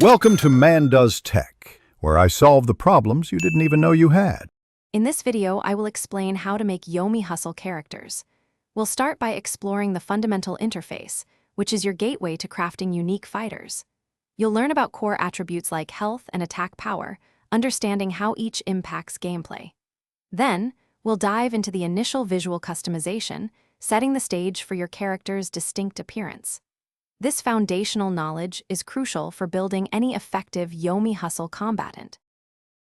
Welcome to Man Does Tech, where I solve the problems you didn't even know you had. In this video, I will explain how to make Yomi Hustle characters. We'll start by exploring the fundamental interface, which is your gateway to crafting unique fighters. You'll learn about core attributes like health and attack power, understanding how each impacts gameplay. Then, we'll dive into the initial visual customization, setting the stage for your character's distinct appearance. This foundational knowledge is crucial for building any effective Yomi Hustle combatant.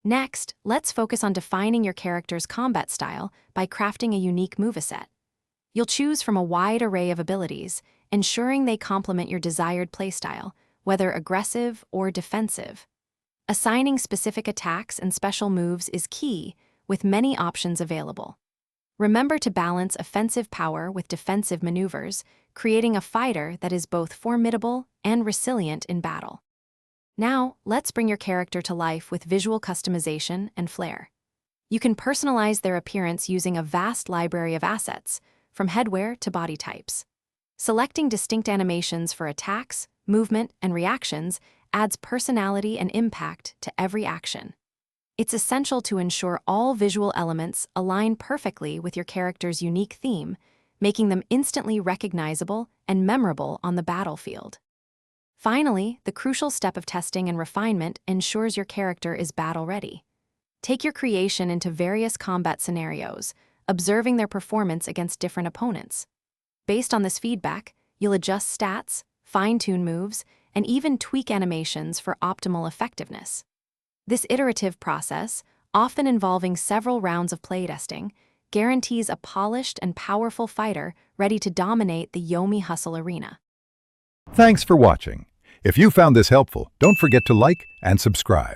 Next, let's focus on defining your character's combat style by crafting a unique moveset. You'll choose from a wide array of abilities, ensuring they complement your desired playstyle, whether aggressive or defensive. Assigning specific attacks and special moves is key, with many options available. Remember to balance offensive power with defensive maneuvers, creating a fighter that is both formidable and resilient in battle. Now, let's bring your character to life with visual customization and flair. You can personalize their appearance using a vast library of assets, from headwear to body types. Selecting distinct animations for attacks, movement, and reactions adds personality and impact to every action. It's essential to ensure all visual elements align perfectly with your character's unique theme, making them instantly recognizable and memorable on the battlefield. Finally, the crucial step of testing and refinement ensures your character is battle-ready. Take your creation into various combat scenarios, observing their performance against different opponents. Based on this feedback, you'll adjust stats, fine-tune moves, and even tweak animations for optimal effectiveness. This iterative process, often involving several rounds of playtesting, guarantees a polished and powerful fighter ready to dominate the Yomi Hustle arena. Thanks for watching. If you found this helpful, don't forget to like and subscribe.